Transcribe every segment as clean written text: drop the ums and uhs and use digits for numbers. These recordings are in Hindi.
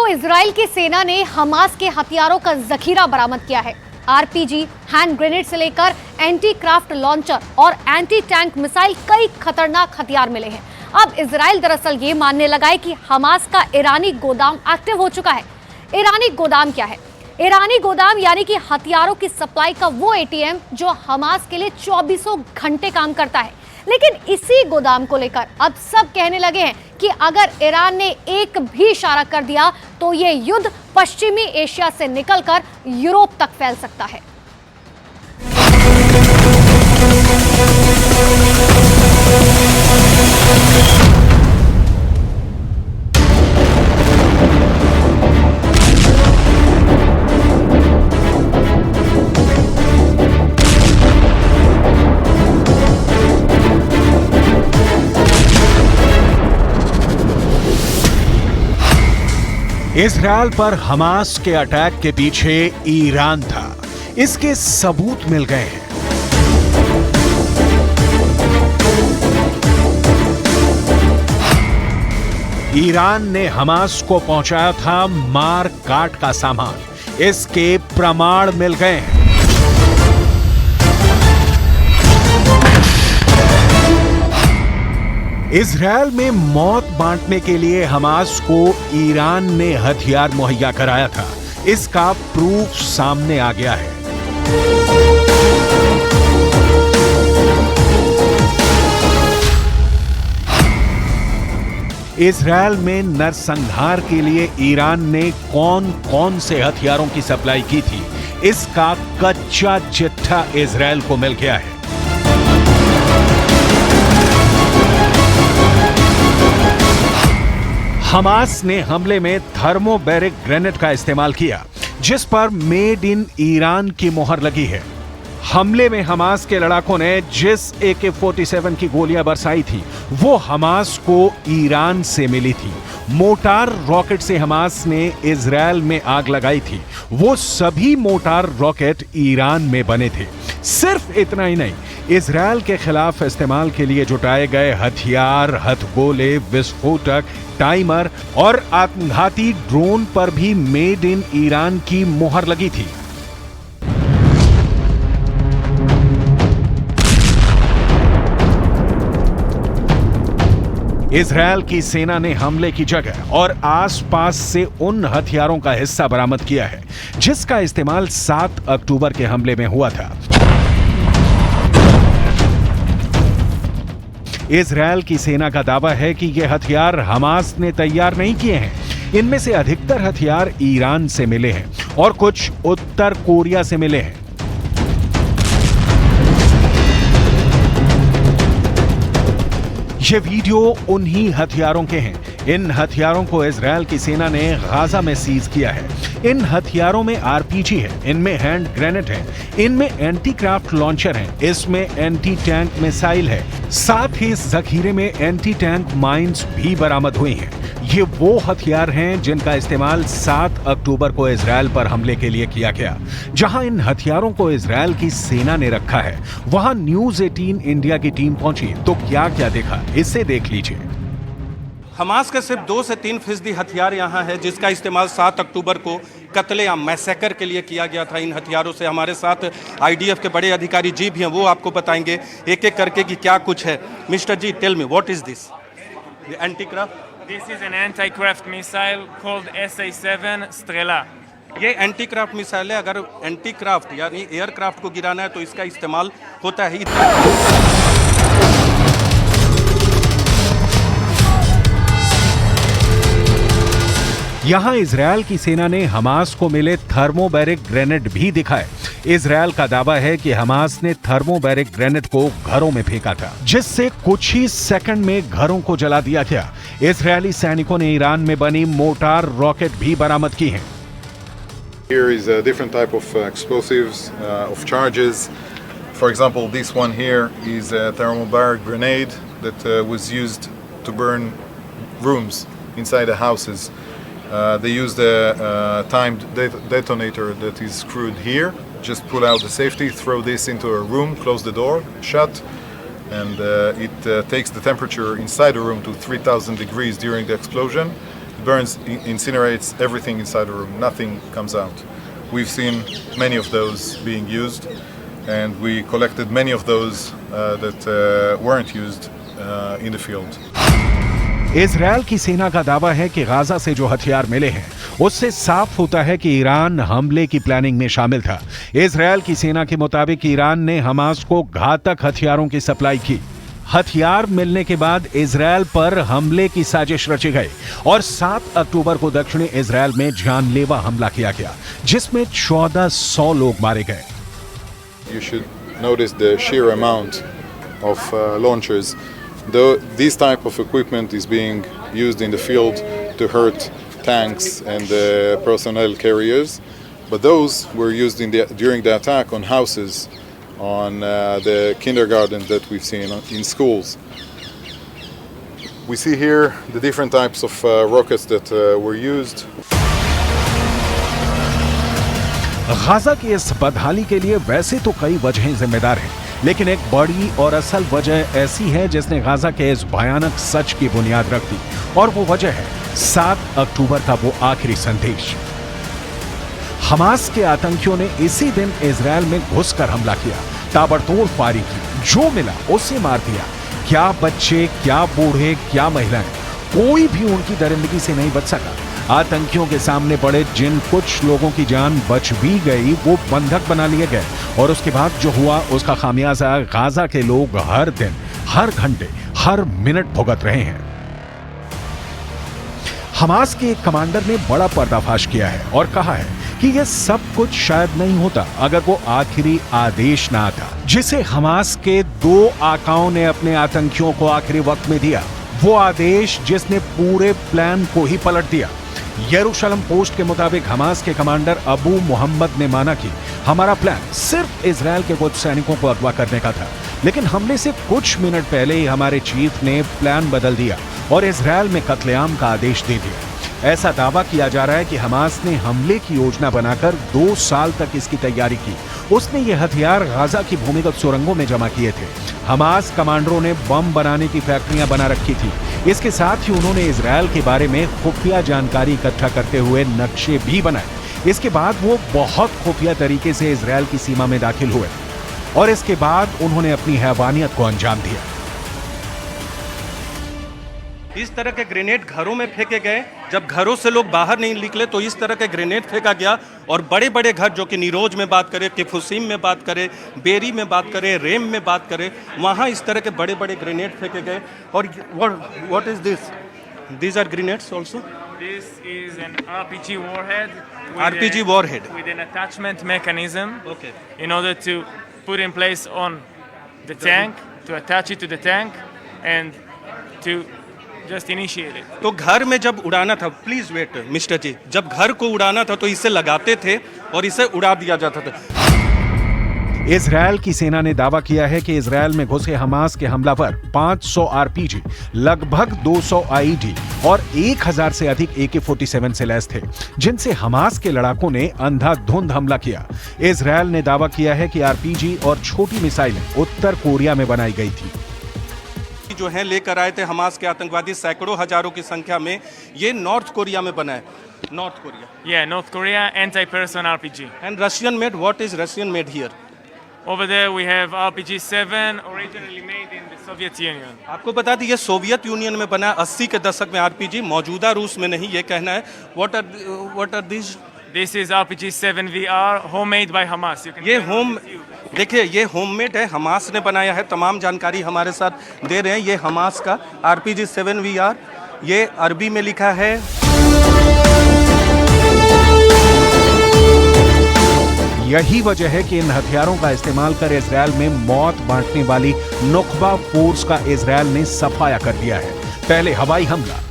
इजराइल की सेना ने हमास के हथियारों का जखीरा बरामद किया है। आरपीजी, हैंड ग्रेनेड से लेकर एंटी क्राफ्ट लॉन्चर और एंटी टैंक मिसाइल, कई खतरनाक हथियार मिले हैं। अब इजराइल दरअसल ये मानने लगा है कि हमास का ईरानी गोदाम एक्टिव हो चुका है। ईरानी गोदाम क्या है? ईरानी गोदाम यानी कि हथियारों की सप्लाई का वो एटीएम जो हमास के लिए 24 घंटे काम करता है। लेकिन इसी गोदाम को लेकर अब सब कहने लगे हैं कि अगर ईरान ने एक भी इशारा कर दिया तो ये युद्ध पश्चिमी एशिया से निकलकर यूरोप तक फैल सकता है। इजराइल पर हमास के अटैक के पीछे ईरान था, इसके सबूत मिल गए हैं। ईरान ने हमास को पहुंचाया था मार काट का सामान, इसके प्रमाण मिल गए हैं। इजराइल में मौत बांटने के लिए हमास को ईरान ने हथियार मुहैया कराया था, इसका प्रूफ सामने आ गया है। इजराइल में नरसंहार के लिए ईरान ने कौन कौन से हथियारों की सप्लाई की थी, इसका कच्चा चिट्ठा इजराइल को मिल गया है। हमास ने हमले में थर्मोबैरिक ग्रेनेड का इस्तेमाल किया, जिस पर मेड इन ईरान की मोहर लगी है। हमले में हमास के लड़ाकों ने जिस AK-47 की गोलियां बरसाई थी वो हमास को ईरान से मिली थी। मोटार रॉकेट से हमास ने इजराइल में आग लगाई थी, वो सभी मोटार रॉकेट ईरान में बने थे। सिर्फ इतना ही नहीं, इजराइल के खिलाफ इस्तेमाल के लिए जुटाए गए हथियार, हथगोले, विस्फोटक, टाइमर और आत्मघाती ड्रोन पर भी मेड इन ईरान की मोहर लगी थी। इजराइल की सेना ने हमले की जगह और आसपास से उन हथियारों का हिस्सा बरामद किया है जिसका इस्तेमाल 7 अक्टूबर के हमले में हुआ था। इजराइल की सेना का दावा है कि ये हथियार हमास ने तैयार नहीं किए हैं। इनमें से अधिकतर हथियार ईरान से मिले हैं और कुछ उत्तर कोरिया से मिले हैं। ये वीडियो उन्हीं हथियारों के हैं। इन हथियारों को इजराइल की सेना ने गाजा में सीज किया है। इन हथियारों में आरपीजी है, इनमें हैंड ग्रेनेड है, इनमें एंटी क्राफ्ट लॉन्चर है, इसमें एंटी टैंक मिसाइल है। साथ ही इस जखीरे में एंटी टैंक माइंस भी बरामद हुई हैं। ये वो हथियार हैं जिनका इस्तेमाल 7 अक्टूबर को इजराइल पर हमले के लिए किया गया। जहां इन हथियारों को इजराइल की सेना ने रखा है, वहां न्यूज 18 इंडिया की टीम पहुंची तो क्या क्या देखा, इसे देख लीजिए। हमास के सिर्फ 2 से 3% हथियार यहाँ है जिसका इस्तेमाल 7 अक्टूबर को कत्लेआम मैसेकर के लिए किया गया था। इन हथियारों से हमारे साथ IDF के बड़े अधिकारी जी भी हैं, वो आपको बताएंगे एक एक करके कि क्या कुछ है। Mister ji, tell me what is this? Anti craft? This is an anti-craft missile called SA-7 Strela. ये एंटी क्राफ्ट मिसाइल है। अगर एंटी क्राफ्ट यानी एयरक्राफ्ट को गिराना है तो इसका इस्तेमाल होता है। यहां इजराइल की सेना ने हमास को मिले थर्मोबैरिक ग्रेनेड भी दिखाए। इजराइल का दावा है कि हमास ने थर्मोबैरिक ग्रेनेड को घरों में फेंका था, जिससे कुछ ही सेकंड में घरों को जला दिया गया। इजरायली सैनिकों ने ईरान में बनी मोटार रॉकेट भी बरामद की हैं। Here is a different type of explosives, of charges. For example, this one here is a thermobaric grenade that was used to burn rooms inside the houses. They used a timed detonator that is screwed here. Just pull out the safety, throw this into a room, close the door, shut, and it takes the temperature inside the room to 3000 degrees during the explosion. burns, incinerates everything inside the room. Nothing comes out. We've seen many of those being used, and we collected many of those that weren't used in the field. Israel की सेना का दावा है कि गाजा से जो हथियार मिले हैं उससे साफ होता है कि ईरान हमले की प्लानिंग में शामिल था। इजरायल की सेना के मुताबिक ईरान ने हमास को घातक हथियारों की सप्लाई की। हथियार मिलने के बाद इजरायल पर हमले की साजिश रची गई और 7 अक्टूबर को दक्षिणी इजरायल में जानलेवा हमला किया गया, जिसमें 1400 लोग मारे गए। You should notice the sheer amount of launchers. Though this type of equipment is being used in the field to hurt tanks and personnel carriers, but those were used during the attack on houses, on the kindergarten that we've seen, in schools. We see here the different types of rockets that were used. Gaza की इस बदहाली के लिए वैसे तो कई वजहें जिम्मेदार हैं, लेकिन एक बड़ी और असल वजह ऐसी है जिसने गाजा के इस भयानक सच की बुनियाद रख दी, और वो वजह है 7 अक्टूबर का वो आखिरी संदेश। हमास के आतंकियों ने इसी दिन इजरायल में घुसकर हमला किया, ताबड़तोड़ फायरिंग की, जो मिला उसे मार दिया। क्या बच्चे, क्या बूढ़े, क्या महिलाएं, कोई भी उनकी दरिंदगी से नहीं बच सका। आतंकियों के सामने पड़े जिन कुछ लोगों की जान बच भी गई वो बंधक बना लिए गए, और उसके बाद जो हुआ उसका खामियाजा गाजा के लोग हर दिन, हर घंटे, हर मिनट भुगत रहे हैं। हमास के एक कमांडर ने बड़ा पर्दाफाश किया है और कहा है कि यह सब कुछ शायद नहीं होता अगर वो आखिरी आदेश ना आता, जिसे हमास के 2 आकाओं ने अपने आतंकियों को आखिरी वक्त में दिया। वो आदेश जिसने पूरे प्लान को ही पलट दिया। यरूशलेम पोस्ट के मुताबिक हमास के कमांडर अबू मोहम्मद ने माना कि हमारा प्लान सिर्फ इजरायल के कुछ सैनिकों को अगवा करने का था, लेकिन हमले से कुछ मिनट पहले ही हमारे चीफ ने प्लान बदल दिया और इजरायल में कत्लेआम का आदेश दे दिया। ऐसा दावा किया जा रहा है कि हमास ने हमले की योजना बनाकर 2 साल तक इसकी तैयारी की। उसने ये हथियार गाजा की भूमिगत सुरंगों में जमा किए थे। हमास कमांडरों ने बम बनाने की फैक्ट्रियां बना रखी थी। इसके साथ ही उन्होंने इजरायल के बारे में खुफिया जानकारी इकट्ठा करते हुए नक्शे भी बनाए। इसके बाद वो बहुत खुफिया तरीके से इजरायल की सीमा में दाखिल हुए और इसके बाद उन्होंने अपनी हैवानियत को अंजाम दिया। इस तरह के ग्रेनेड घरों में फेंके गए। जब घरों से लोग बाहर नहीं निकले तो इस तरह के ग्रेनेड फेंका गया, और बड़े बड़े घर, जो कि नीरोज में बात करें, किफुसीम में बात करें, बेरी में बात करें, रेम में बात करें, वहाँ इस तरह के बड़े बड़े ग्रेनेड फेंके गए। और what is this? These are grenades also? This is an RPG warhead. RPG warhead. With an attachment mechanism. Okay. In order to put in place on the tank, to attach it to the tank, and to just initiate it. तो घर में जब उड़ाना था, प्लीज वेट मिस्टर जी, जब घर को उड़ाना था तो इसे लगाते थे और इसे उड़ा दिया जाता था। इजरायल की सेना ने दावा किया है कि इजरायल में घुसे हमास के हमलावर 500 आरपीजी, लगभग 200 आईडी और 1000 से अधिक AK-47 से लैस थे, जिनसे हमास के लड़ाकों ने अंधाधुंध हमला किया। इजरायल ने दावा किया है कि आरपीजी और छोटी मिसाइलें उत्तर कोरिया में बनाई गई थी। जो है लेकर आए थे हमास के आतंकवादी, सैकड़ों हजारों की संख्या में, ये नॉर्थ कोरिया में बना है। North Korea? Yeah, North Korea anti-person RPG. And Russian made? What is Russian made here? Over there we have RPG-7, originally made in the Soviet Union. आपको बता दें ये सोवियत यूनियन में बना, 80 के दशक में आरपीजी, मौजूदा रूस में नहीं, ये कहना है। What are these? This is RPG-7 VR, homemade by Hamas. You can ये देखिए, ये होममेड है, हमास ने बनाया है। तमाम जानकारी हमारे साथ दे रहे हैं। ये हमास का RPG-7 VR, ये अरबी में लिखा है। यही वजह है कि इन हथियारों का इस्तेमाल कर इजरायल में मौत बांटने वाली नुखबा फोर्स का इजरायल ने सफाया कर दिया है। पहले हवाई हमला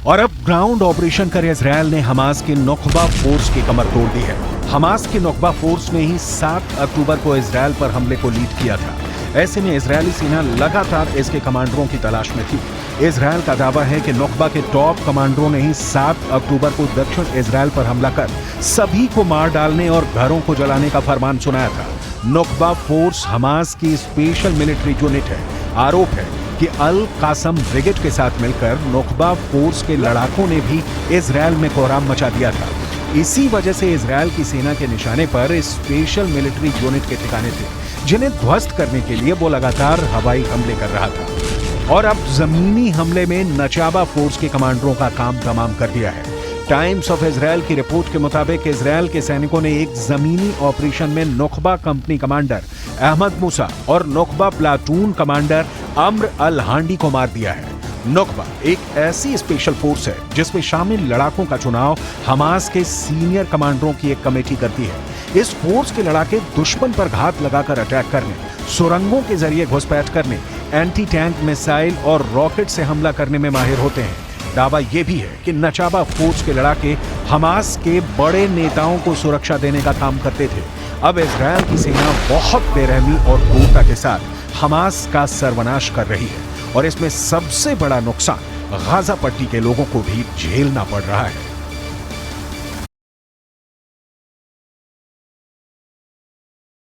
और अब ग्राउंड ऑपरेशन कर इजरायल ने हमास की नुखबा फोर्स की कमर तोड़ दी है। हमास की नुखबा फोर्स ने ही 7 अक्टूबर को इजरायल पर हमले को लीड किया था। ऐसे में इजरायली सेना लगातार इसके कमांडरों की तलाश में थी। इजरायल का दावा है कि नुखबा के टॉप कमांडरों ने ही 7 अक्टूबर को दक्षिण इजरायल पर हमला कर सभी को मार डालने और घरों को जलाने का फरमान सुनाया था। नुखबा फोर्स हमास की स्पेशल मिलिट्री यूनिट है। आरोप है कि अल कासम ब्रिगेड के साथ मिलकर नुकबा फोर्स के लड़ाकों ने भी इजरायल में कोहराम मचा दिया था। इसी वजह से इजरायल की सेना के निशाने पर स्पेशल मिलिट्री यूनिट के ठिकाने थे, जिन्हें ध्वस्त करने के लिए वो लगातार हवाई हमले कर रहा था। और अब जमीनी हमले में नचाबा फोर्स के कमांडरों का काम तमाम कर दिया है। टाइम्स ऑफ इजरायल की रिपोर्ट के मुताबिक इजरायल के सैनिकों ने एक जमीनी ऑपरेशन में नुकबा कंपनी कमांडर अहमद मूसा और नुकबा प्लाटून कमांडर अम्र अल हांडी को मार दिया है। नुकबा एक ऐसी स्पेशल फोर्स है जिसमें शामिल लड़ाकों का चुनाव हमास के सीनियर कमांडरों की एक कमेटी करती है। इस फोर्स के लड़ाके दुश्मन पर घात लगाकर अटैक करने, सुरंगों के जरिए घुसपैठ करने, एंटी टैंक मिसाइल और रॉकेट से हमला करने में माहिर होते हैं। दावा यह भी है कि नचाबा फोर्स के लड़ाके हमास के बड़े नेताओं को सुरक्षा देने का काम करते थे। अब इजरायल की सेना बहुत बेरहमी और क्रूरता के साथ हमास का सर्वनाश कर रही है और इसमें सबसे बड़ा नुकसान गाजा पट्टी के लोगों को भी झेलना पड़ रहा है।